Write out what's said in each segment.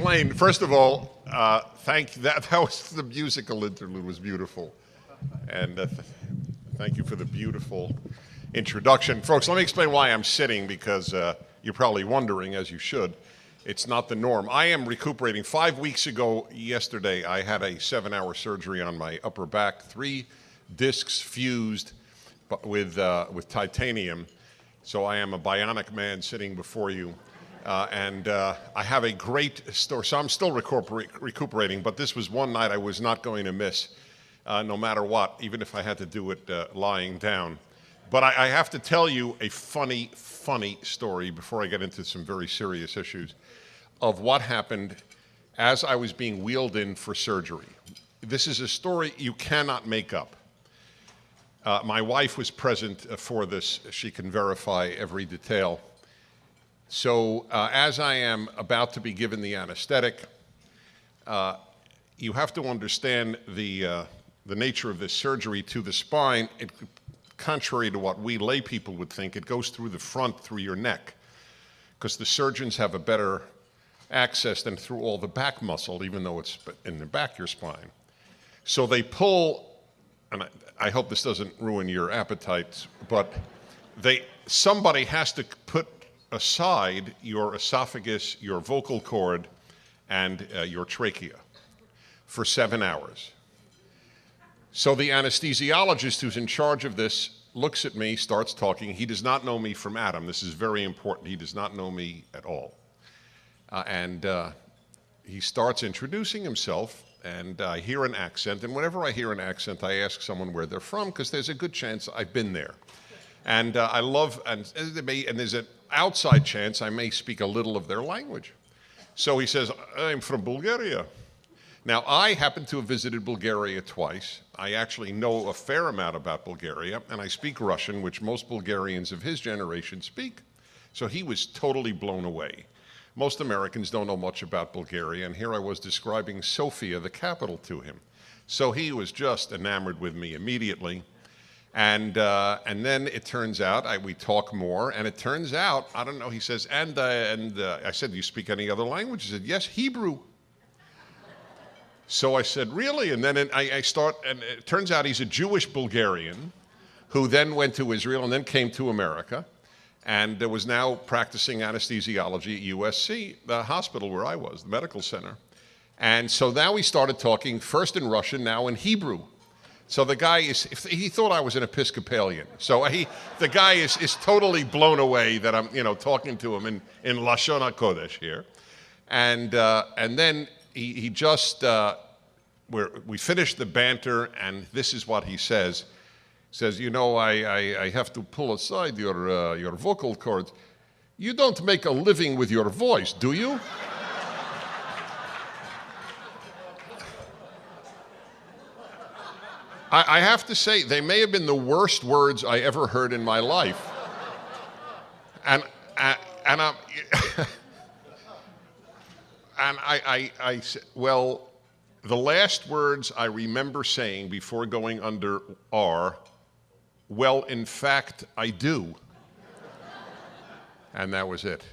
explain. First of all, that was the musical interlude was beautiful, and thank you for the beautiful introduction, folks. Let me explain why I'm sitting, because you're probably wondering, as you should. It's not the norm. I am recuperating. 5 weeks ago, yesterday, I had a 7-hour surgery on my upper back, 3 discs fused with titanium. So I am a bionic man sitting before you. And I have a great story. So I'm still recuperating, but this was one night I was not going to miss, no matter what, even if I had to do it lying down. But I have to tell you a funny story before I get into some very serious issues of what happened as I was being wheeled in for surgery. This is a story you cannot make up. My wife was present for this. She can verify every detail. So as I am about to be given the anesthetic, you have to understand the nature of this surgery to the spine. Contrary to what we lay people would think, it goes through the front, through your neck, because the surgeons have a better access than through all the back muscle, even though it's in the back of your spine. So they pull, and I hope this doesn't ruin your appetites, but somebody has to put aside your esophagus, your vocal cord, and your trachea for 7 hours. So the anesthesiologist who's in charge of this looks at me, starts talking. He does not know me from Adam. This is very important. He does not know me at all. And he starts introducing himself, and I hear an accent. And whenever I hear an accent, I ask someone where they're from, because there's a good chance I've been there. And I love, and there's an outside chance I may speak a little of their language. So he says, I'm from Bulgaria. Now, I happen to have visited Bulgaria twice. I actually know a fair amount about Bulgaria, and I speak Russian, which most Bulgarians of his generation speak. So he was totally blown away. Most Americans don't know much about Bulgaria, and here I was describing Sofia, the capital, to him. So he was just enamored with me immediately. And then it turns out, we talk more, and it turns out, I don't know, he says, and I said, do you speak any other language? He said, yes, Hebrew. So I said, really? And then I start, and it turns out he's a Jewish Bulgarian who then went to Israel and then came to America and was now practicing anesthesiology at USC, the hospital where I was, the medical center. And so now we started talking first in Russian, now in Hebrew. So the guy he thought I was an Episcopalian. So the guy is totally blown away that I'm, talking to him in Lashon HaKodesh here. And then he just, we finished the banter, and this is what he says. He says, I have to pull aside your vocal cords. You don't make a living with your voice, do you? I have to say, they may have been the worst words I ever heard in my life. And I said, well, the last words I remember saying before going under are, well, in fact, I do. And that was it.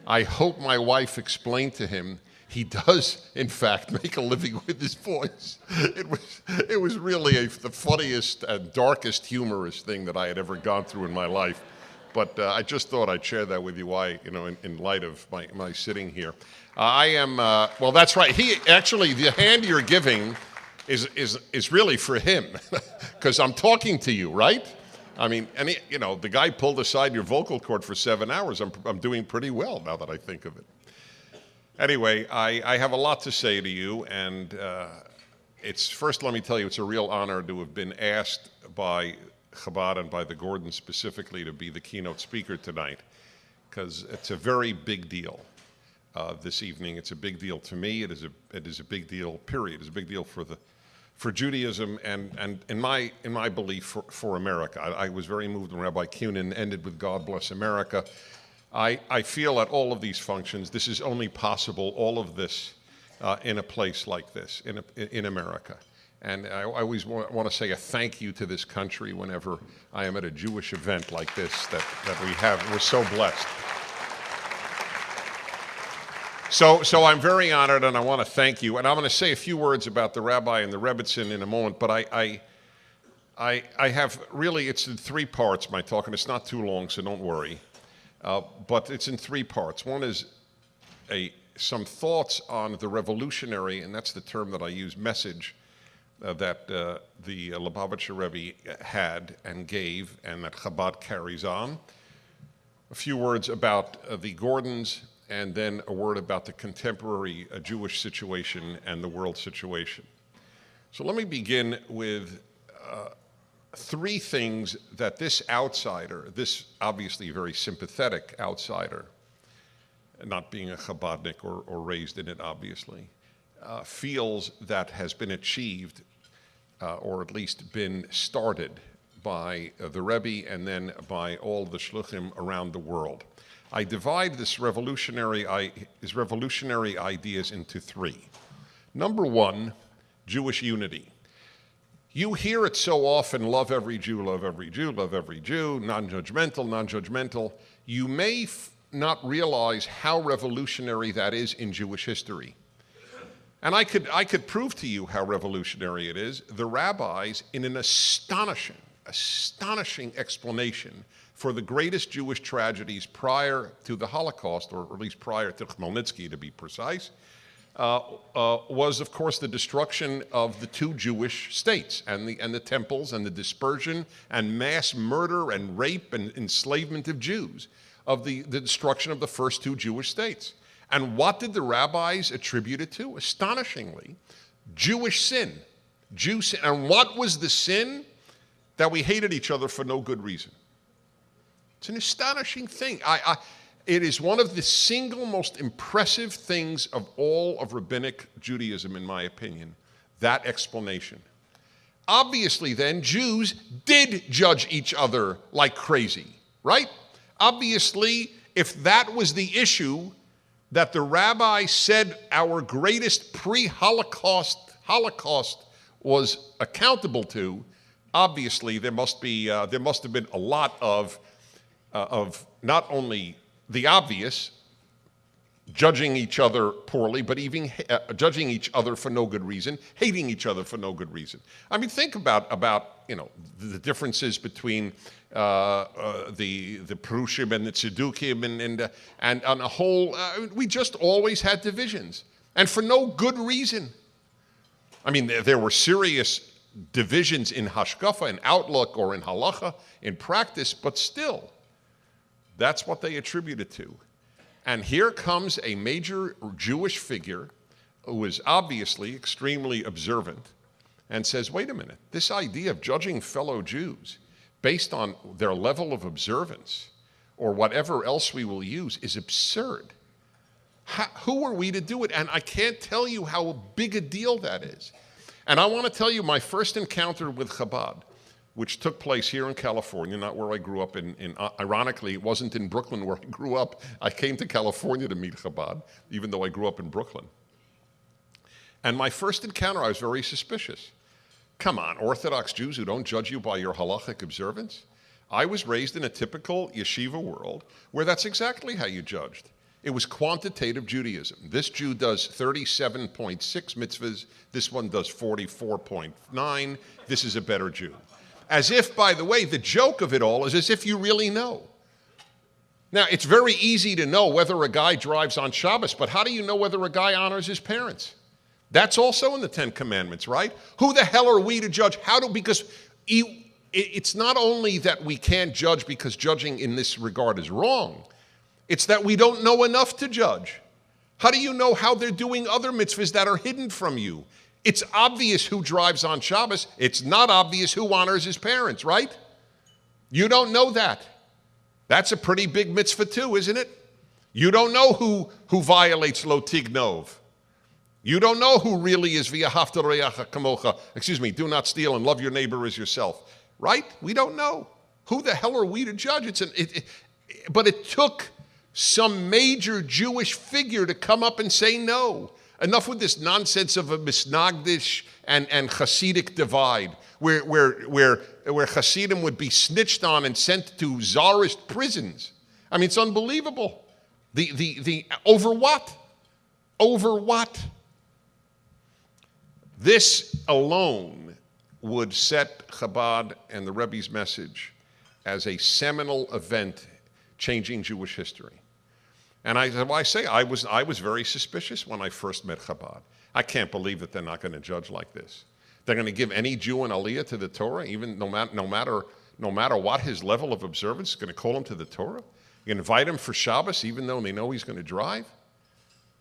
I hope my wife explained to him he does, in fact, make a living with his voice. It was really the funniest and darkest humorous thing that I had ever gone through in my life. But I just thought I'd share that with you, in light of my sitting here. I am, well, that's right. The hand you're giving is really for him, because I'm talking to you, right? I mean, the guy pulled aside your vocal cord for 7 hours. I'm doing pretty well now that I think of it. Anyway, I have a lot to say to you, and first let me tell you, it's a real honor to have been asked by Chabad and by the Gordons specifically to be the keynote speaker tonight, because it's a very big deal this evening. It's a big deal to me. It is a big deal, period. It's a big deal for Judaism and in my belief for America. I was very moved when Rabbi Kunin ended with God Bless America. I feel at all of these functions, this is only possible, all of this, in a place like this, in America. And I always want to say a thank you to this country whenever I am at a Jewish event like this that we have. We're so blessed. So I'm very honored, and I want to thank you. And I'm going to say a few words about the rabbi and the Rebbitzin in a moment, but I have really, it's in three parts, my talk, and it's not too long, so don't worry. But it's in three parts. One is some thoughts on the revolutionary, and that's the term that I use, message that the Lubavitcher Rebbe had and gave, and that Chabad carries on. A few words about the Gordons, and then a word about the contemporary Jewish situation and the world situation. So let me begin with three things that this outsider, this obviously very sympathetic outsider, not being a Chabadnik or raised in it obviously, feels that has been achieved or at least been started by the Rebbe and then by all the shluchim around the world. I divide this revolutionary ideas into three. Number one, Jewish unity. You hear it so often, love every Jew, love every Jew, love every Jew, non-judgmental, non-judgmental. You may not realize how revolutionary that is in Jewish history. And I could prove to you how revolutionary it is. The rabbis, in an astonishing explanation for the greatest Jewish tragedies prior to the Holocaust, or at least prior to Khmelnytsky to be precise, was of course the destruction of the two Jewish states and the temples and the dispersion and mass murder and rape and enslavement of Jews, of the destruction of the first two Jewish states. And what did the rabbis attribute it to? Astonishingly, Jewish sin. Jew sin. And what was the sin? That we hated each other for no good reason. It's an astonishing thing. It is one of the single most impressive things of all of rabbinic Judaism, in my opinion, that explanation. Obviously, then, Jews did judge each other like crazy, right? Obviously, if that was the issue that the rabbi said our greatest pre-Holocaust was accountable to, obviously there must have been a lot of not only the obvious, judging each other poorly, but even judging each other for no good reason, hating each other for no good reason. I mean, think about the differences between the Perushim and the Tzedukim and on a whole, we just always had divisions, and for no good reason. I mean, there were serious divisions in hashkafa, in outlook, or in halacha, in practice, but still, that's what they attribute it to. And here comes a major Jewish figure who is obviously extremely observant and says, wait a minute, this idea of judging fellow Jews based on their level of observance or whatever else we will use is absurd. Who are we to do it? And I can't tell you how big a deal that is. And I want to tell you my first encounter with Chabad, which took place here in California, not where I grew up ironically, it wasn't in Brooklyn where I grew up. I came to California to meet Chabad, even though I grew up in Brooklyn. And my first encounter, I was very suspicious. Come on, Orthodox Jews who don't judge you by your halachic observance? I was raised in a typical yeshiva world where that's exactly how you judged. It was quantitative Judaism. This Jew does 37.6 mitzvahs, this one does 44.9, this is a better Jew. As if, by the way, the joke of it all is as if you really know. Now, it's very easy to know whether a guy drives on Shabbos, but how do you know whether a guy honors his parents? That's also in the Ten Commandments, right? Who the hell are we to judge? Because it's not only that we can't judge because judging in this regard is wrong, it's that we don't know enough to judge. How do you know how they're doing other mitzvahs that are hidden from you? It's obvious who drives on Shabbos. It's not obvious who honors his parents, right? You don't know that. That's a pretty big mitzvah too, isn't it? You don't know who violates lo tignov. You don't know who really is v'ahavta re'acha kamocha. Do not steal and love your neighbor as yourself. Right? We don't know. Who the hell are we to judge? But it took some major Jewish figure to come up and say no. Enough with this nonsense of a misnagdish and Hasidic divide, where Hasidim would be snitched on and sent to czarist prisons. I mean, it's unbelievable. The over what? Over what? This alone would set Chabad and the Rebbe's message as a seminal event changing Jewish history. And I was very suspicious when I first met Chabad. I can't believe that they're not going to judge like this. They're going to give any Jew an aliyah to the Torah, even no matter what his level of observance, is going to call him to the Torah. You invite him for Shabbos, even though they know he's going to drive.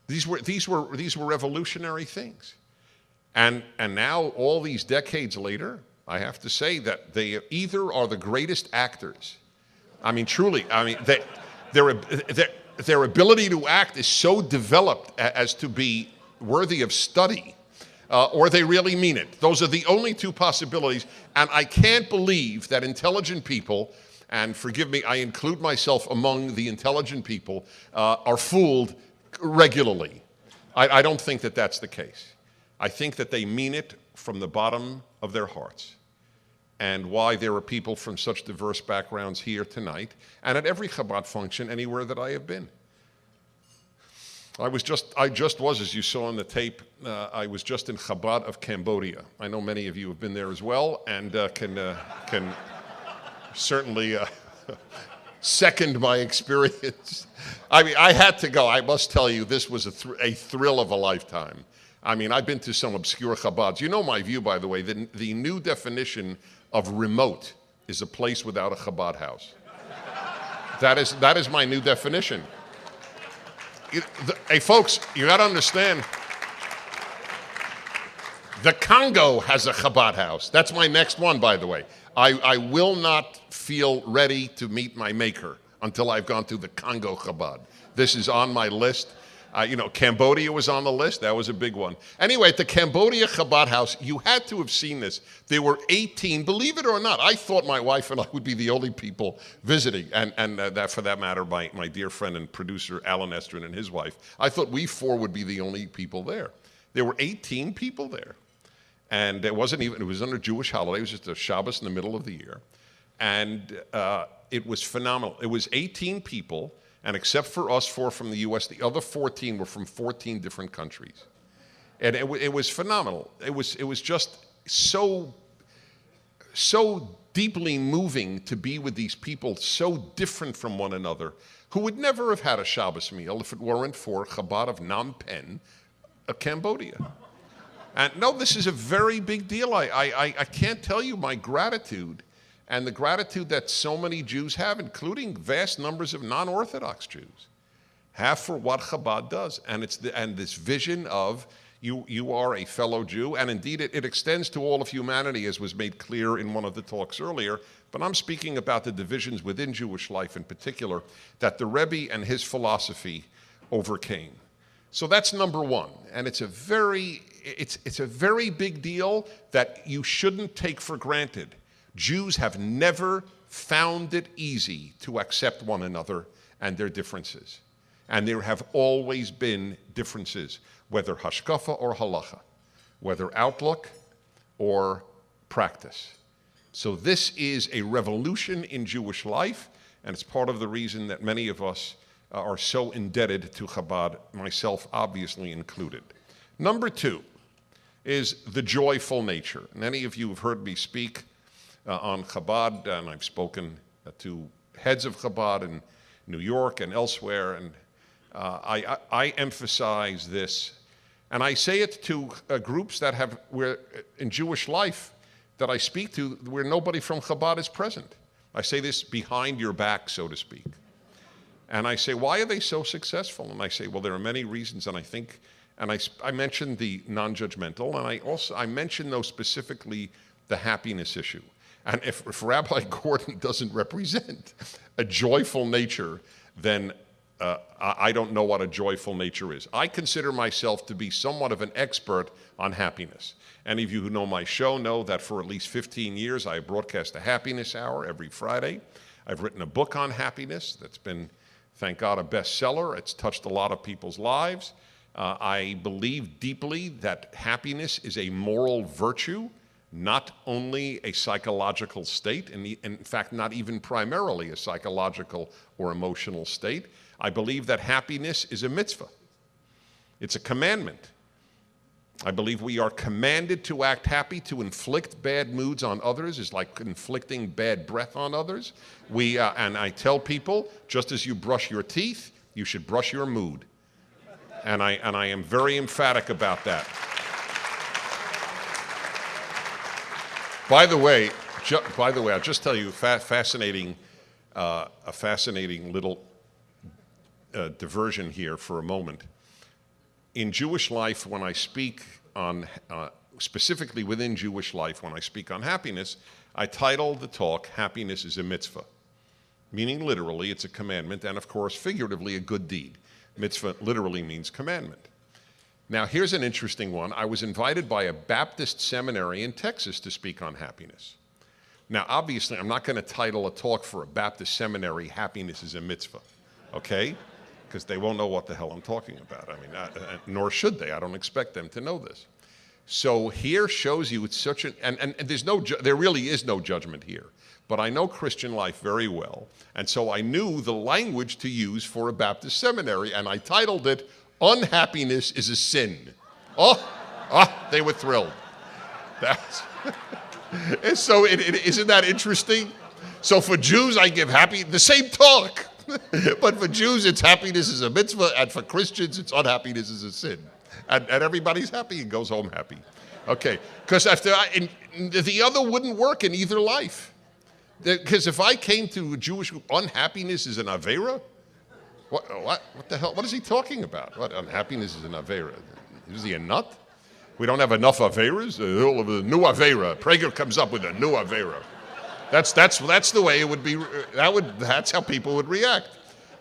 These were revolutionary things. And now, all these decades later, I have to say that they either are the greatest actors. I mean, truly, their ability to act is so developed as to be worthy of study, or they really mean it. Those are the only two possibilities, and I can't believe that intelligent people, and forgive me, I include myself among the intelligent people, are fooled regularly. I don't think that that's the case. I think that they mean it from the bottom of their hearts. And why there are people from such diverse backgrounds here tonight, and at every Chabad function anywhere that I have been. I just was, as you saw on the tape, I was just in Chabad of Cambodia. I know many of you have been there as well, and can certainly second my experience. I mean, I had to go. I must tell you, this was a thrill of a lifetime. I mean, I've been to some obscure Chabads. You know my view, by the way. The new definition of remote is a place without a Chabad house. That is my new definition. Hey, folks, you got to understand, the Congo has a Chabad house. That's my next one, by the way. I will not feel ready to meet my maker until I've gone to the Congo Chabad. This is on my list. Cambodia was on the list. That was a big one. Anyway, at the Cambodia Chabad house, you had to have seen this. There were 18, believe it or not. I thought my wife and I would be the only people visiting. And that, for that matter, my dear friend and producer, Alan Estrin, and his wife. I thought we four would be the only people there. There were 18 people there. And it was under Jewish holiday. It was just a Shabbos in the middle of the year. And it was phenomenal. It was 18 people. And except for us four from the U.S., the other 14 were from 14 different countries. And it was phenomenal. It was just so deeply moving to be with these people so different from one another, who would never have had a Shabbos meal if it weren't for Chabad of Phnom Penh, Cambodia. And no, this is a very big deal. I can't tell you my gratitude, and the gratitude that so many Jews have, including vast numbers of non-Orthodox Jews, have for what Chabad does. And this vision of you are a fellow Jew, and indeed it extends to all of humanity, as was made clear in one of the talks earlier. But I'm speaking about the divisions within Jewish life in particular that the Rebbe and his philosophy overcame. So that's number one, and it's a very big deal that you shouldn't take for granted. Jews have never found it easy to accept one another and their differences. And there have always been differences, whether hashkafa or halacha, whether outlook or practice. So this is a revolution in Jewish life, and it's part of the reason that many of us are so indebted to Chabad, myself obviously included. Number two is the joyful nature. Many of you have heard me speak on Chabad, and I've spoken to heads of Chabad in New York and elsewhere, and I emphasize this, and I say it to groups that where in Jewish life that I speak to, where nobody from Chabad is present. I say this behind your back, so to speak. And I say, why are they so successful? And I say, well, there are many reasons, and I think, and I mentioned the non-judgmental, and I mentioned, though, specifically the happiness issue. And if Rabbi Gordon doesn't represent a joyful nature, then I don't know what a joyful nature is. I consider myself to be somewhat of an expert on happiness. Any of you who know my show know that for at least 15 years I broadcast a happiness hour every Friday. I've written a book on happiness that's been, thank God, a bestseller. It's touched a lot of people's lives. I believe deeply that happiness is a moral virtue, not only a psychological state, and in fact, not even primarily a psychological or emotional state. I believe that happiness is a mitzvah. It's a commandment. I believe we are commanded to act happy. To inflict bad moods on others is like inflicting bad breath on others. And I tell people, just as you brush your teeth, you should brush your mood. And I am very emphatic about that. By the way, I'll just tell you a fascinating little diversion here for a moment. In Jewish life, when I speak on, specifically within Jewish life, when I speak on happiness, I title the talk, Happiness is a Mitzvah. Meaning literally, it's a commandment, and of course, figuratively, a good deed. Mitzvah literally means commandment. Now, here's an interesting one. I was invited by a Baptist seminary in Texas to speak on happiness. Now, obviously, I'm not going to title a talk for a Baptist seminary, Happiness is a Mitzvah, okay? Because they won't know what the hell I'm talking about. I mean, nor should they. I don't expect them to know this. So here shows you it's such an, and there really is no judgment here. But I know Christian life very well, and so I knew the language to use for a Baptist seminary, and I titled it, Unhappiness is a Sin. They were thrilled. And so isn't that interesting? So for Jews, I give the same talk. But for Jews, it's happiness is a mitzvah, and for Christians, it's unhappiness is a sin. And everybody's happy and goes home happy. Okay, because the other wouldn't work in either life. Because if I came to a Jewish group, unhappiness is an avera? What the hell? What is he talking about? What, unhappiness is an avera? Is he a nut? We don't have enough averas? The new avera. Prager comes up with a new avera. That's the way it would be. That's how people would react.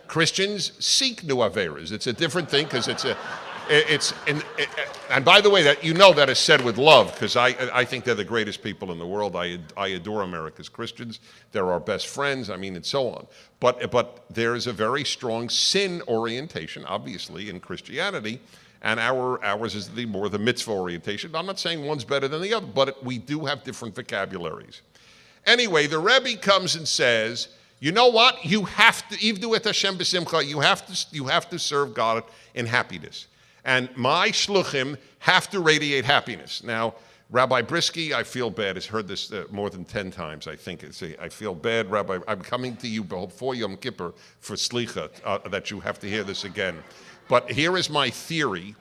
Christians seek new averas. It's a different thing because and by the way, that that is said with love, because I think they're the greatest people in the world. I adore America's Christians. They're our best friends. I mean, and so on. But there is a very strong sin orientation, obviously, in Christianity, and ours is more the mitzvah orientation. I'm not saying one's better than the other, but we do have different vocabularies. Anyway, the Rebbe comes and says, you know what? You have to, Ivdu et Hashem b'simcha, you have to serve God in happiness. And my shluchim have to radiate happiness. Now, Rabbi Brisky, I feel bad, has heard this more than 10 times, I think. I feel bad, Rabbi. I'm coming to you before Yom Kippur for slicha, that you have to hear this again. But here is my theory.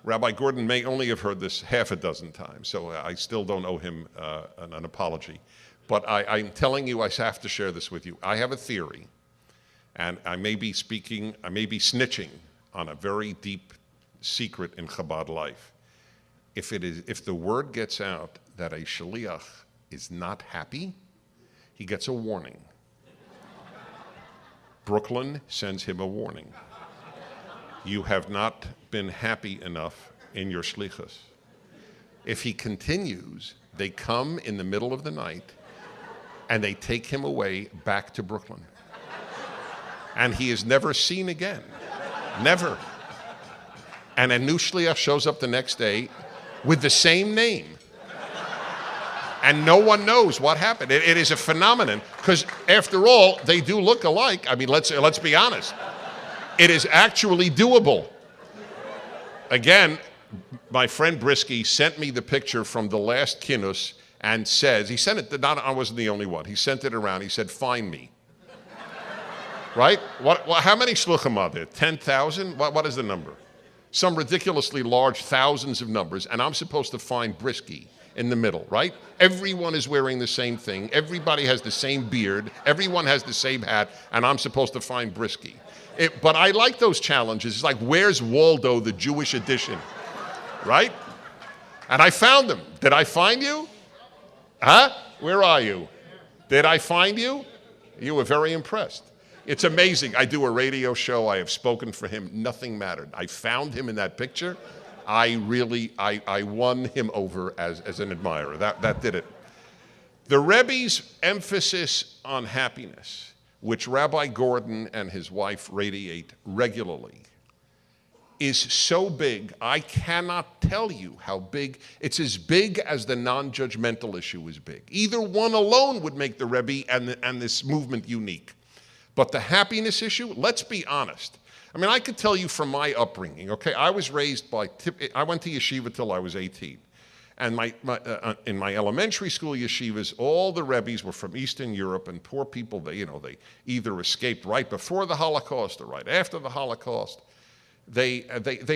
Rabbi Gordon may only have heard this half a dozen times, so I still don't owe him an apology. But I'm telling you, I have to share this with you. I have a theory, and I may be snitching on a very deep secret in Chabad life. If the word gets out that a shaliach is not happy, he gets a warning. Brooklyn sends him a warning. You have not been happy enough in your shlichus. If he continues, they come in the middle of the night and they take him away back to Brooklyn. And he is never seen again. Never. And a new shliach shows up the next day with the same name. And no one knows what happened. It is a phenomenon, because after all, they do look alike. I mean, let's be honest. It is actually doable. Again, my friend Brisky sent me the picture from the last kinnus and says, he sent it, I wasn't the only one. He sent it around. He said, find me. Right? How many shluchim are there? 10,000? What is the number? Some ridiculously large thousands of numbers, and I'm supposed to find Brisky in the middle, right? Everyone is wearing the same thing. Everybody has the same beard. Everyone has the same hat, and I'm supposed to find Brisky. But I like those challenges. It's like, where's Waldo, the Jewish edition, right? And I found him. Did I find you? Huh? Where are you? Did I find you? You were very impressed. It's amazing. I do a radio show. I have spoken for him. Nothing mattered. I found him in that picture. I won him over as an admirer. That did it. The Rebbe's emphasis on happiness, which Rabbi Gordon and his wife radiate regularly, is so big, I cannot tell you how big. It's as big as the non-judgmental issue is big. Either one alone would make the Rebbe and this movement unique. But the happiness issue, let's be honest. I mean, I could tell you from my upbringing, okay? I was raised I went to yeshiva till I was 18. And in my elementary school yeshivas, all the rebbes were from Eastern Europe, and poor people, they either escaped right before the Holocaust or right after the Holocaust. They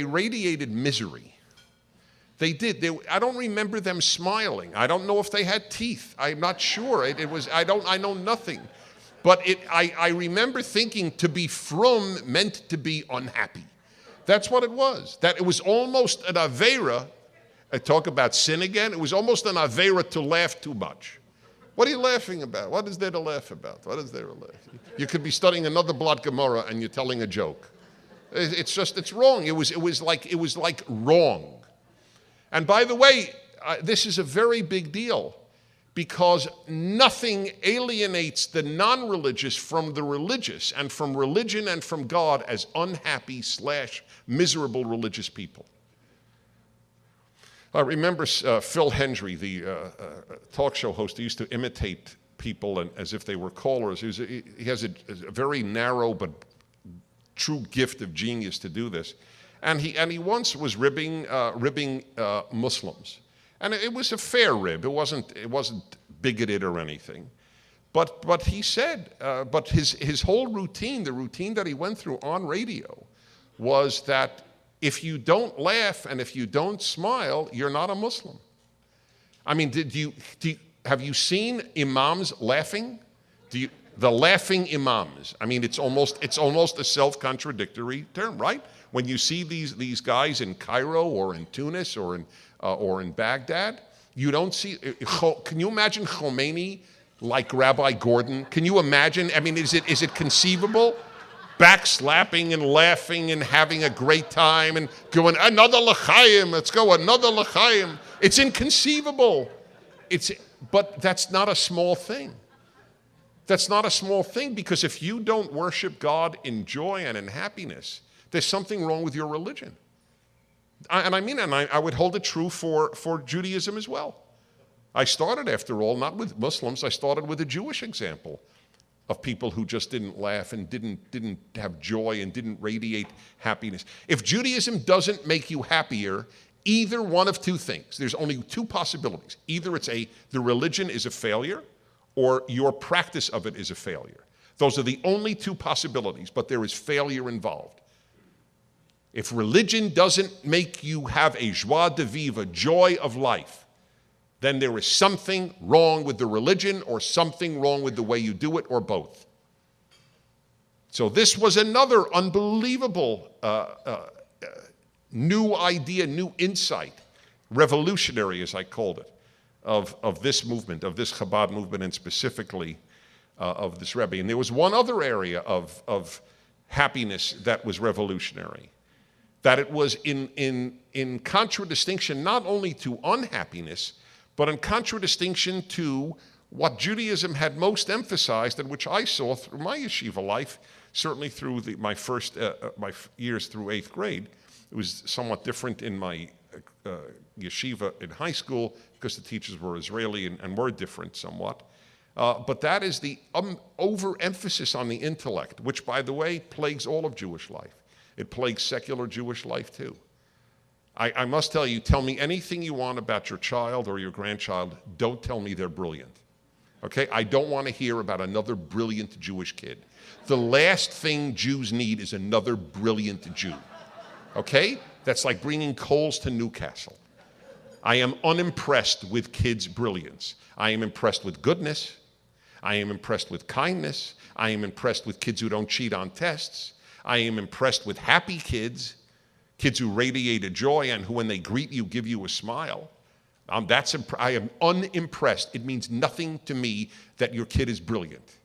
radiated misery. They did. I don't remember them smiling. I don't know if they had teeth. I'm not sure. I know nothing. But I remember thinking to be frum meant to be unhappy. That's what it was. That it was almost an aveira. I talk about sin again. It was almost an aveira to laugh too much. What are you laughing about? What is there to laugh about? What is there to laugh? You could be studying another Blot Gemara and you're telling a joke. It's wrong. It was like wrong. And by the way, this is a very big deal because nothing alienates the non-religious from the religious and from religion and from God as unhappy / miserable religious people. I remember Phil Hendry, the talk show host, he used to imitate people as if they were callers. He has a very narrow but true gift of genius to do this. And he once was ribbing Muslims. And it was a fair rib. It wasn't bigoted or anything. But he said, but his whole routine, the routine that he went through on radio, was that if you don't laugh and if you don't smile, you're not a Muslim. I mean, have you seen imams laughing? The laughing imams. I mean, it's almost a self-contradictory term, right? When you see these guys in Cairo or in Tunis or in Baghdad, you don't see. Can you imagine Khomeini like Rabbi Gordon? Can you imagine? I mean, is it conceivable? Backslapping and laughing and having a great time and going, another l'chaim, let's go, another l'chaim. It's inconceivable. But that's not a small thing. That's not a small thing, because if you don't worship God in joy and in happiness, there's something wrong with your religion. I would hold it true for Judaism as well. I started, after all, not with Muslims, I started with a Jewish example of people who just didn't laugh and didn't have joy and didn't radiate happiness. If Judaism doesn't make you happier, either one of two things. There's only two possibilities. Either the religion is a failure, or your practice of it is a failure. Those are the only two possibilities, but there is failure involved. If religion doesn't make you have a joie de vivre, a joy of life, then there is something wrong with the religion or something wrong with the way you do it, or both. So this was another unbelievable new idea, new insight, revolutionary as I called it, of this movement, of this Chabad movement, and specifically of this Rebbe. And there was one other area of happiness that was revolutionary, that it was in contradistinction not only to unhappiness, but in contradistinction to what Judaism had most emphasized, and which I saw through my yeshiva life, certainly through my years through 8th grade. It was somewhat different in my yeshiva in high school because the teachers were Israeli and were different somewhat. But that is the overemphasis on the intellect, which, by the way, plagues all of Jewish life. It plagues secular Jewish life too. I must tell you, tell me anything you want about your child or your grandchild. Don't tell me they're brilliant. Okay? I don't want to hear about another brilliant Jewish kid. The last thing Jews need is another brilliant Jew. Okay? That's like bringing coals to Newcastle. I am unimpressed with kids' brilliance. I am impressed with goodness. I am impressed with kindness. I am impressed with kids who don't cheat on tests. I am impressed with happy kids who radiate a joy and who, when they greet you, give you a smile. I am unimpressed. It means nothing to me that your kid is brilliant.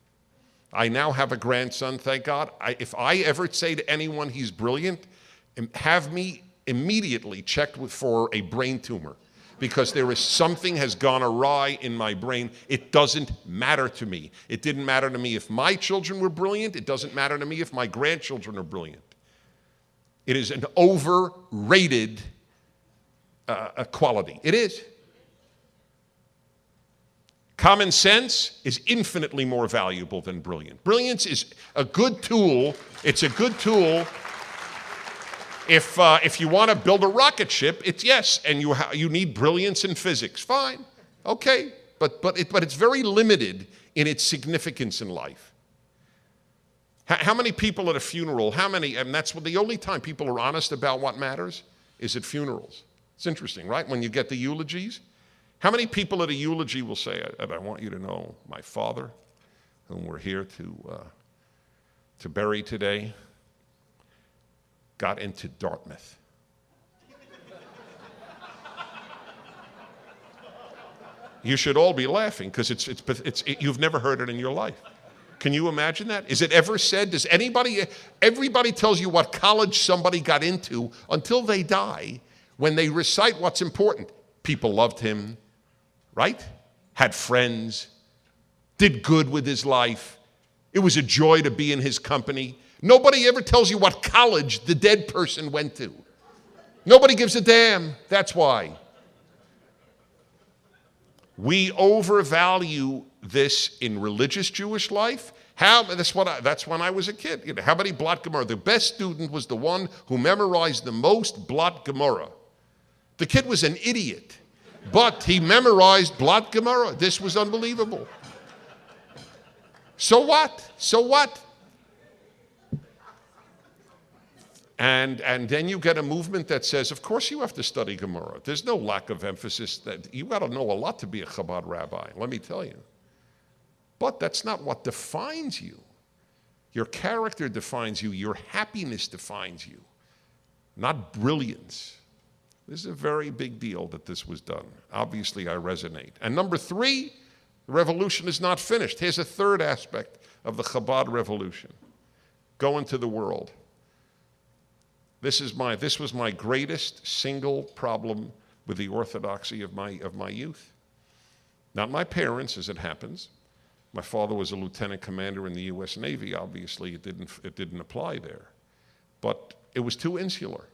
I now have a grandson, thank God. If I ever say to anyone he's brilliant, have me immediately checked for a brain tumor, because something has gone awry in my brain. It doesn't matter to me. It didn't matter to me if my children were brilliant. It doesn't matter to me if my grandchildren are brilliant. It is an overrated quality. It is. Common sense is infinitely more valuable than brilliant. Brilliance is a good tool. It's a good tool If you want to build a rocket ship, it's yes, and you need brilliance in physics. Fine, okay, but it's very limited in its significance in life. How many people at a funeral? And that's the only time people are honest about what matters is at funerals. It's interesting, right? When you get the eulogies, how many people at a eulogy will say, "And I want you to know, my father, whom we're here to bury today, got into Dartmouth." You should all be laughing because you've never heard it in your life. Can you imagine that? Is it ever said? Everybody tells you what college somebody got into until they die when they recite what's important. People loved him, right? Had friends, did good with his life. It was a joy to be in his company. Nobody ever tells you what college the dead person went to. Nobody gives a damn. That's why. We overvalue this in religious Jewish life. That's when I was a kid. How many Blat Gemara? The best student was the one who memorized the most Blat Gemara. The kid was an idiot, but he memorized Blat Gemara. This was unbelievable. So what? So what? And then you get a movement that says, of course you have to study Gemara. There's no lack of emphasis. That you got to know a lot to be a Chabad rabbi, let me tell you. But that's not what defines you. Your character defines you. Your happiness defines you, not brilliance. This is a very big deal that this was done. Obviously, I resonate. And number 3, the revolution is not finished. Here's a third aspect of the Chabad revolution. Go into the world. This was my greatest single problem with the orthodoxy of my youth. Not my parents, as it happens. My father was a lieutenant commander in the U.S. Navy. Obviously, it didn't apply there. But it was too insular.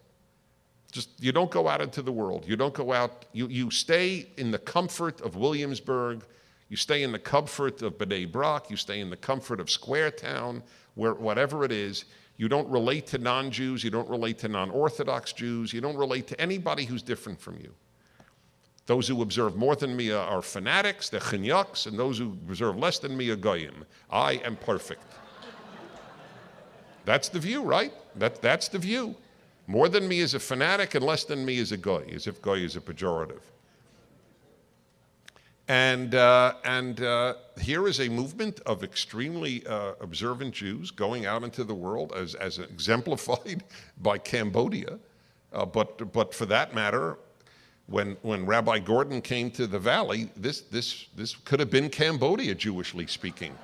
You don't go out into the world. You don't go out. You stay in the comfort of Williamsburg. You stay in the comfort of B'nai Brak. You stay in the comfort of Square Town, whatever it is. You don't relate to non-Jews. You don't relate to non-Orthodox Jews. You don't relate to anybody who's different from you. Those who observe more than me are fanatics, they're chinyaks, and those who observe less than me are goyim. I am perfect. That's the view, right? That's the view. More than me is a fanatic, and less than me is a goy, as if goy is a pejorative. And here is a movement of extremely observant Jews going out into the world, as exemplified by Cambodia. But for that matter, when Rabbi Gordon came to the valley, this could have been Cambodia, Jewishly speaking,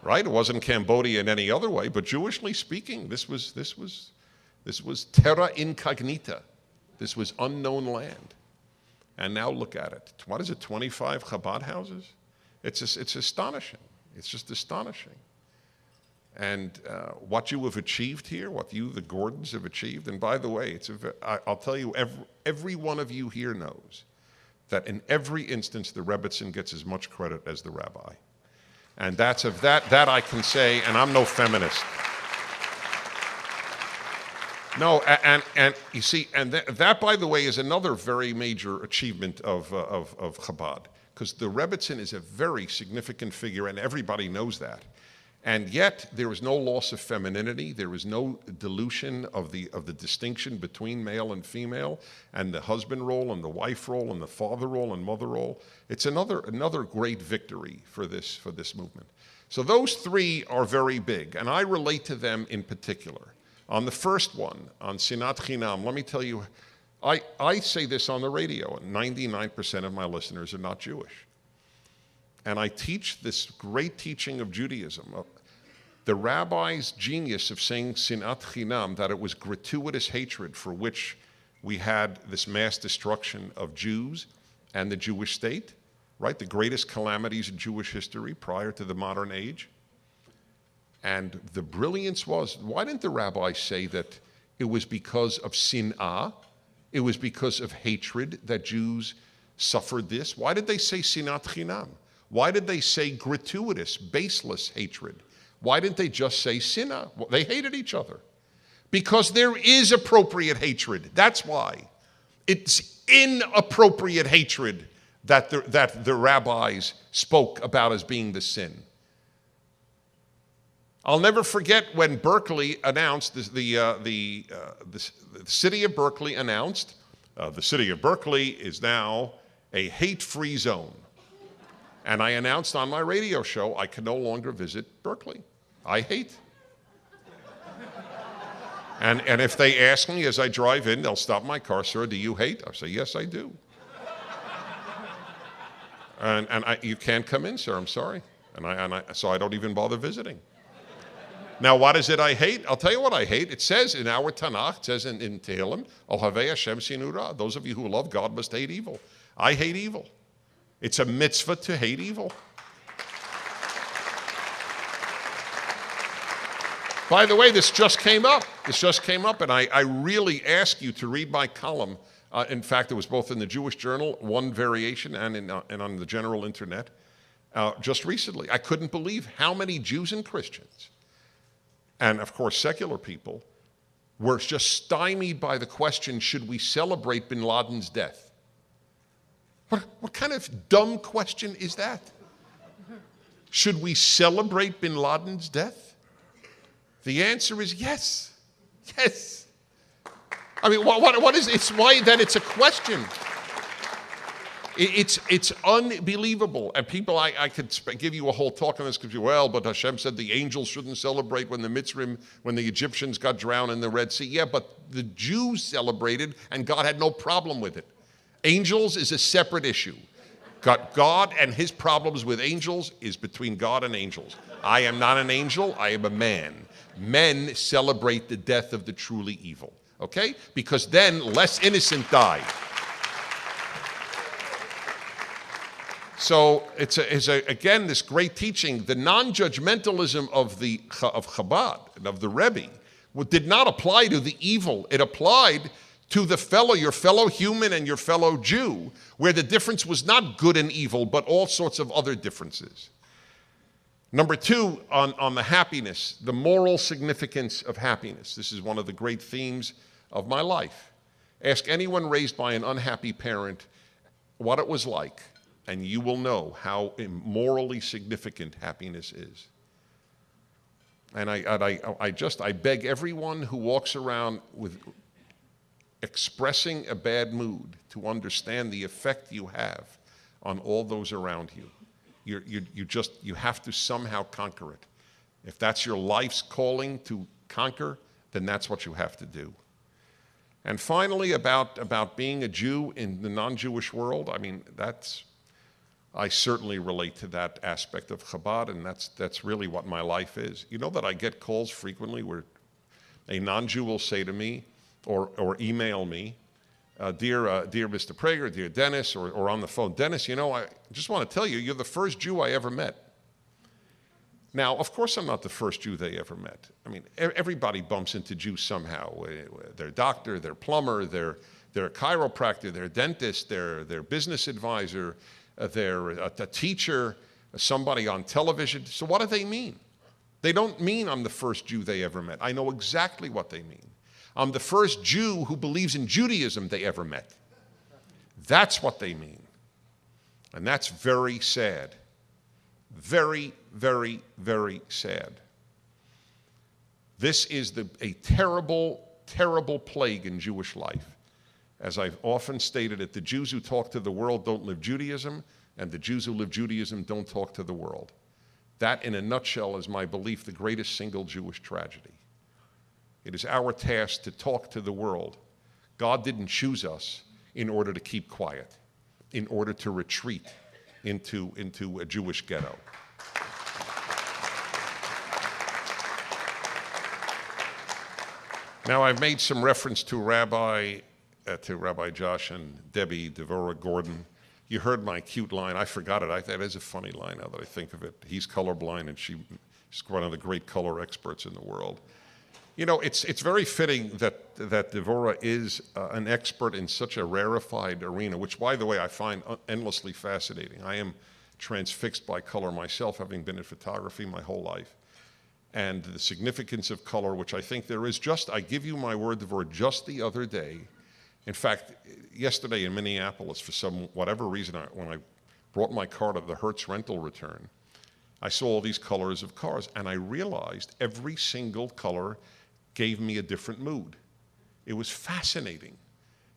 right? It wasn't Cambodia in any other way, but Jewishly speaking, this was terra incognita. This was unknown land. And now look at it. What is it, 25 Chabad houses? It's astonishing. It's just astonishing. And what you have achieved here, what you, the Gordons, have achieved, and by the way, I'll tell you, every one of you here knows that in every instance, the Rebbetzin gets as much credit as the rabbi. And that I can say, and I'm no feminist. No, and you see, and that, by the way, is another very major achievement of Chabad, because the Rebbetzin is a very significant figure, and everybody knows that. And yet, there is no loss of femininity. There is no dilution of the distinction between male and female, and the husband role, and the wife role, and the father role, and mother role. It's another great victory for this movement. So those 3 are very big, and I relate to them in particular. On the first one, on Sinat Chinam, let me tell you, I say this on the radio, and 99% of my listeners are not Jewish. And I teach this great teaching of Judaism, the rabbi's genius of saying Sinat Chinam, that it was gratuitous hatred for which we had this mass destruction of Jews and the Jewish state, right? The greatest calamities in Jewish history prior to the modern age. And the brilliance was, why didn't the rabbis say that it was because of sin'ah, it was because of hatred that Jews suffered this? Why did they say sinat chinam? Why did they say gratuitous, baseless hatred? Why didn't they just say sin'ah? Well, they hated each other. Because there is appropriate hatred. That's why. It's inappropriate hatred that the rabbis spoke about as being the sin. I'll never forget when Berkeley announced, the city of Berkeley announced, the city of Berkeley is now a hate-free zone. And I announced on my radio show, I can no longer visit Berkeley. I hate. And if they ask me as I drive in, they'll stop my car, sir, do you hate? I say, yes, I do. You can't come in, sir, I'm sorry. So I don't even bother visiting. Now, what is it I hate? I'll tell you what I hate. It says in our Tanakh, it says in Tehillim, Ohavei Hashem Sinu Ra. Those of you who love God must hate evil. I hate evil. It's a mitzvah to hate evil. By the way, this just came up. And I really ask you to read my column. In fact, it was both in the Jewish Journal, one variation, and on the general internet, just recently. I couldn't believe how many Jews and Christians, and of course secular people, were just stymied by the question, should we celebrate bin Laden's death? What kind of dumb question is that? Should we celebrate bin Laden's death? The answer is yes. Yes. I mean, what is it? It's why that it's a question. It's unbelievable. And people, I could give you a whole talk on this because, well, but Hashem said the angels shouldn't celebrate when the Egyptians got drowned in the Red Sea. Yeah, but the Jews celebrated and God had no problem with it. Angels is a separate issue. God and his problems with angels is between God and angels. I am not an angel, I am a man. Men celebrate the death of the truly evil, okay? Because then less innocent die. So it's again this great teaching. The non-judgmentalism of Chabad and of the Rebbe did not apply to the evil. It applied to your fellow human and your fellow Jew, where the difference was not good and evil, but all sorts of other differences. Number two, on the happiness, the moral significance of happiness. This is one of the great themes of my life. Ask anyone raised by an unhappy parent what it was like, and you will know how morally significant happiness is. And I beg everyone who walks around with expressing a bad mood to understand the effect you have on all those around you. You have to somehow conquer it. If that's your life's calling to conquer, then that's what you have to do. And finally, about being a Jew in the non-Jewish world, I mean, I certainly relate to that aspect of Chabad, and that's really what my life is. You know that I get calls frequently where a non-Jew will say to me, or email me, dear Mr. Prager, dear Dennis, or on the phone, Dennis, you know, I just want to tell you, you're the first Jew I ever met. Now, of course I'm not the first Jew they ever met. I mean, everybody bumps into Jews somehow. Their doctor, their plumber, their chiropractor, their dentist, their business advisor, a teacher, somebody on television. So what do they mean? They don't mean I'm the first Jew they ever met. I know exactly what they mean. I'm the first Jew who believes in Judaism they ever met. That's what they mean. And that's very sad. Very, very, very sad. This is a terrible, terrible plague in Jewish life. As I've often stated it, the Jews who talk to the world don't live Judaism, and the Jews who live Judaism don't talk to the world. That, in a nutshell, is my belief, the greatest single Jewish tragedy. It is our task to talk to the world. God didn't choose us in order to keep quiet, in order to retreat into a Jewish ghetto. Now, I've made some reference to Rabbi Josh and Debbie Devorah Gordon. You heard my cute line. I forgot it. That is a funny line now that I think of it. He's colorblind, and she's one of the great color experts in the world. You know, it's very fitting that Devorah is an expert in such a rarefied arena, which, by the way, I find endlessly fascinating. I am transfixed by color myself, having been in photography my whole life. and the significance of color, which I think there is just, I give you my word, just the other day. In fact, yesterday in Minneapolis, for whatever reason, when I brought my car to the Hertz rental return, I saw all these colors of cars, and I realized every single color gave me a different mood. It was fascinating.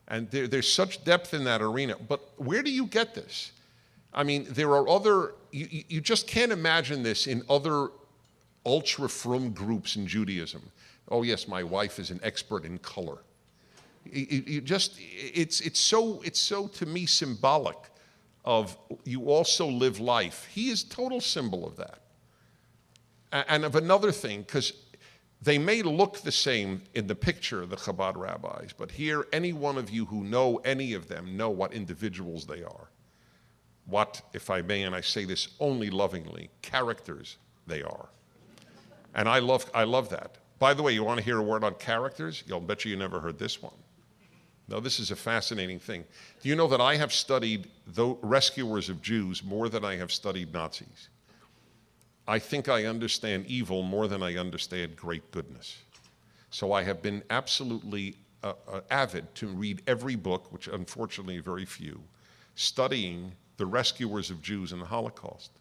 And there's such depth in that arena. But where do you get this? I mean, there are other, you just can't imagine this in other ultra-frum groups in Judaism. Oh yes, my wife is an expert in color. It's so to me symbolic of you also live life. He is total symbol of that. And of another thing, because they may look the same in the picture, the Chabad rabbis, but here, any one of you who know any of them know what individuals they are. What, if I may, and I say this only lovingly, characters they are. And I love that. By the way, you want to hear a word on characters? I'll bet you never heard this one. No, this is a fascinating thing. Do you know that I have studied the rescuers of Jews more than I have studied Nazis? I think I understand evil more than I understand great goodness. So I have been absolutely avid to read every book, which unfortunately very few, studying the rescuers of Jews in the Holocaust.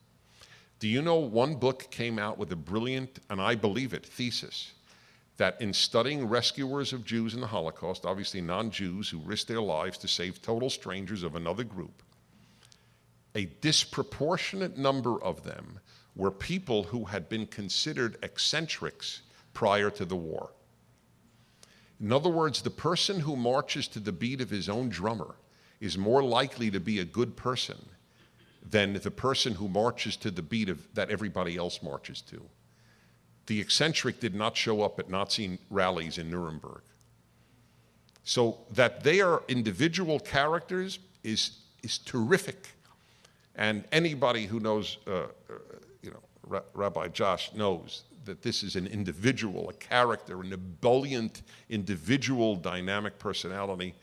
Do you know one book came out with a brilliant, and I believe it, thesis, that in studying rescuers of Jews in the Holocaust, obviously non-Jews who risked their lives to save total strangers of another group, a disproportionate number of them were people who had been considered eccentrics prior to the war. In other words, the person who marches to the beat of his own drummer is more likely to be a good person than the person who marches to the beat that everybody else marches to. The eccentric did not show up at Nazi rallies in Nuremberg. So that they are individual characters is terrific. And anybody who knows, Rabbi Josh knows that this is an individual, a character, an ebullient individual dynamic personality.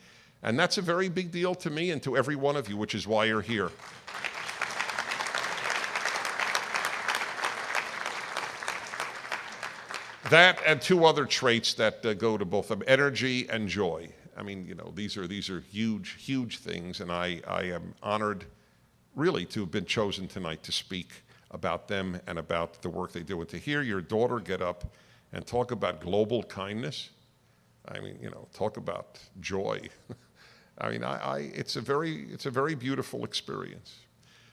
And that's a very big deal to me and to every one of you, which is why you're here. That and two other traits that go to both them, energy and joy. I mean, these are huge, huge things, and I am honored really to have been chosen tonight to speak about them and about the work they do. And to hear your daughter get up and talk about global kindness, I mean, talk about joy. I mean, it's a very beautiful experience.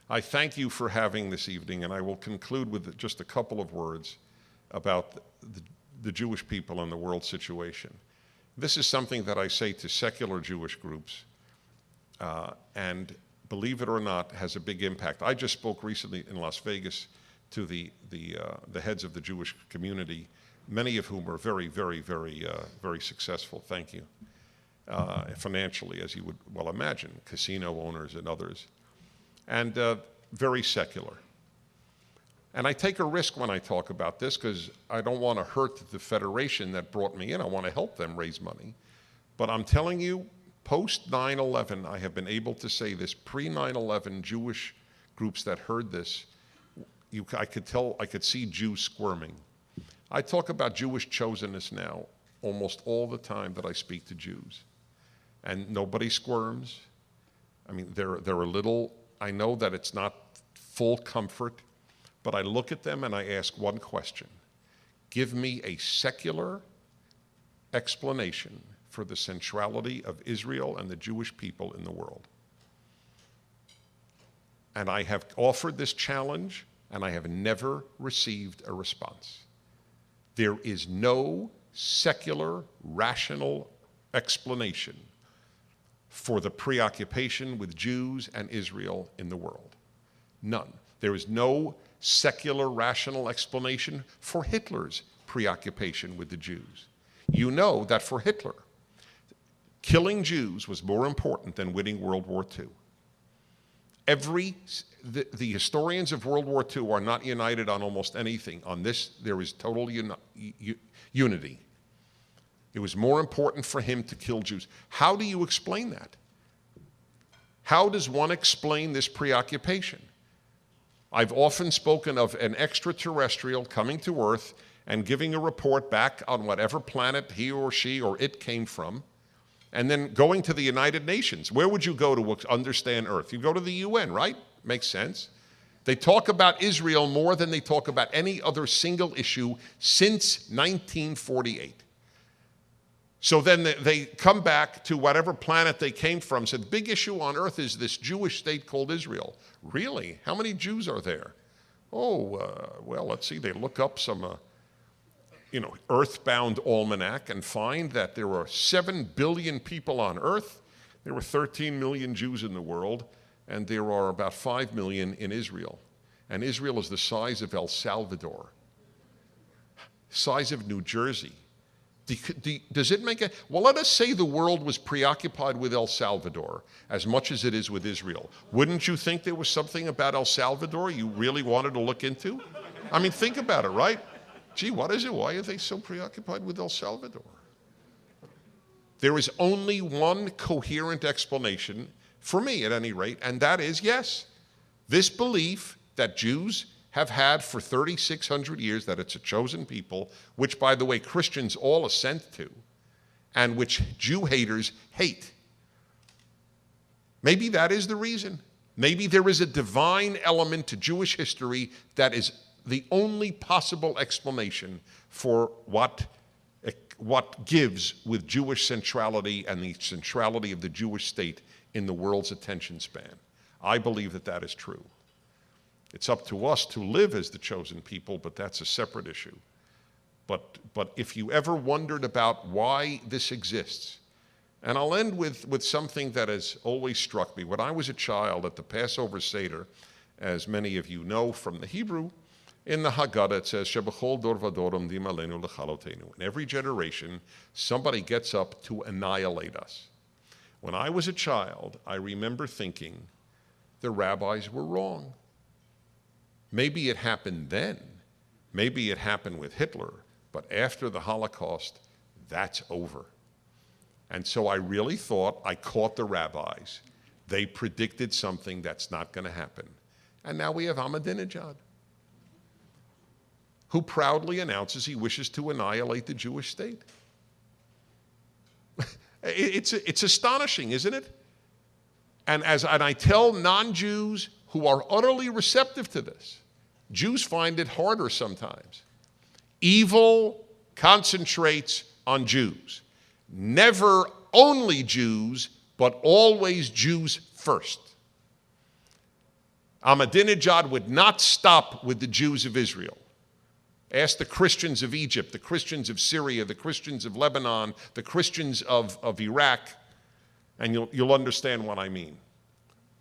I thank you for having this evening, and I will conclude with just a couple of words about the Jewish people and the world situation. This is something that I say to secular Jewish groups, and believe it or not, has a big impact. I just spoke recently in Las Vegas to the heads of the Jewish community, many of whom are very, very, very, very successful, thank you, financially, as you would well imagine, casino owners and others, and very secular. And I take a risk when I talk about this because I don't want to hurt the federation that brought me in. I want to help them raise money. But I'm telling you, post 9/11, I have been able to say this, pre-9/11 Jewish groups that heard this, I could see Jews squirming. I talk about Jewish chosenness now almost all the time that I speak to Jews. And nobody squirms. I mean, they're a little, I know that it's not full comfort, but I look at them and I ask one question. Give me a secular explanation for the centrality of Israel and the Jewish people in the world. And I have offered this challenge, and I have never received a response. There is no secular, rational explanation for the preoccupation with Jews and Israel in the world. None. There is no secular, rational explanation for Hitler's preoccupation with the Jews. You know that for Hitler, killing Jews was more important than winning World War II. The historians of World War II are not united on almost anything. On this, there is total unity. It was more important for him to kill Jews. How do you explain that? How does one explain this preoccupation? I've often spoken of an extraterrestrial coming to Earth and giving a report back on whatever planet he or she or it came from, and then going to the United Nations. Where would you go to understand Earth? You go to the UN, right? Makes sense. They talk about Israel more than they talk about any other single issue since 1948. So then they come back to whatever planet they came from, said the big issue on Earth is this Jewish state called Israel. Really? How many Jews are there? Well, let's see. They look up some earthbound almanac and find that there are 7 billion people on Earth. There were 13 million Jews in the world, and there are about 5 million in Israel. And Israel is the size of El Salvador, size of New Jersey. Does it make well, let us say the world was preoccupied with El Salvador as much as it is with Israel. Wouldn't you think there was something about El Salvador you really wanted to look into? I mean, think about it, right? Gee, what is it? Why are they so preoccupied with El Salvador? There is only one coherent explanation, for me at any rate, and that is, yes, this belief that Jews have had for 3,600 years, that it's a chosen people, which, by the way, Christians all assent to, and which Jew haters hate. Maybe that is the reason. Maybe there is a divine element to Jewish history that is the only possible explanation for what gives with Jewish centrality and the centrality of the Jewish state in the world's attention span. I believe that that is true. It's up to us to live as the chosen people, but that's a separate issue. But if you ever wondered about why this exists, and I'll end with something that has always struck me. When I was a child at the Passover Seder, as many of you know from the Hebrew, in the Haggadah it says, Shebechol dor vadorim dim aleinu lechalotenu. In every generation, somebody gets up to annihilate us. When I was a child, I remember thinking the rabbis were wrong. Maybe it happened then. Maybe it happened with Hitler. But after the Holocaust, that's over. And so I really thought I caught the rabbis. They predicted something that's not going to happen. And now we have Ahmadinejad, who proudly announces he wishes to annihilate the Jewish state. It's astonishing, isn't it? And I tell non-Jews who are utterly receptive to this, Jews find it harder sometimes. Evil concentrates on Jews. Never only Jews, but always Jews first. Ahmadinejad would not stop with the Jews of Israel. Ask the Christians of Egypt, the Christians of Syria, the Christians of Lebanon, the Christians of Iraq, and you'll understand what I mean.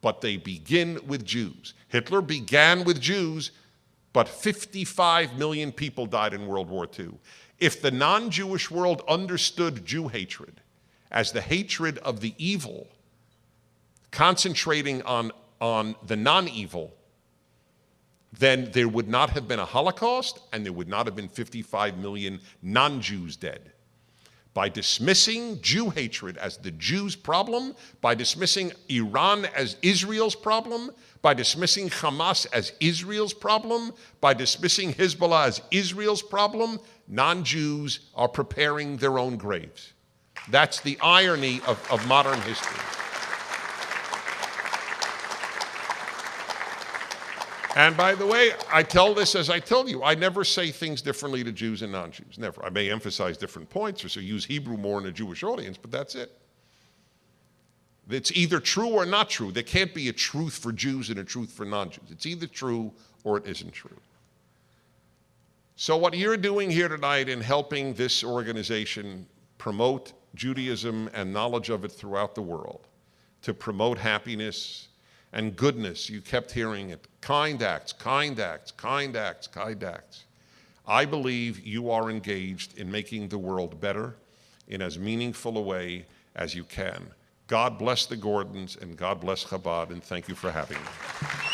But they begin with Jews. Hitler began with Jews, but 55 million people died in World War II. If the non-Jewish world understood Jew hatred as the hatred of the evil, concentrating on the non-evil, then there would not have been a Holocaust and there would not have been 55 million non-Jews dead. By dismissing Jew hatred as the Jews' problem, by dismissing Iran as Israel's problem, by dismissing Hamas as Israel's problem, by dismissing Hezbollah as Israel's problem, non-Jews are preparing their own graves. That's the irony of modern history. And by the way, I tell this as I tell you, I never say things differently to Jews and non-Jews, never. I may emphasize different points or so use Hebrew more in a Jewish audience, but that's it. It's either true or not true. There can't be a truth for Jews and a truth for non-Jews. It's either true or it isn't true. So what you're doing here tonight in helping this organization promote Judaism and knowledge of it throughout the world, to promote happiness and goodness, you kept hearing it, kind acts, kind acts, kind acts, kind acts. I believe you are engaged in making the world better in as meaningful a way as you can. God bless the Gordons and God bless Chabad, and thank you for having me.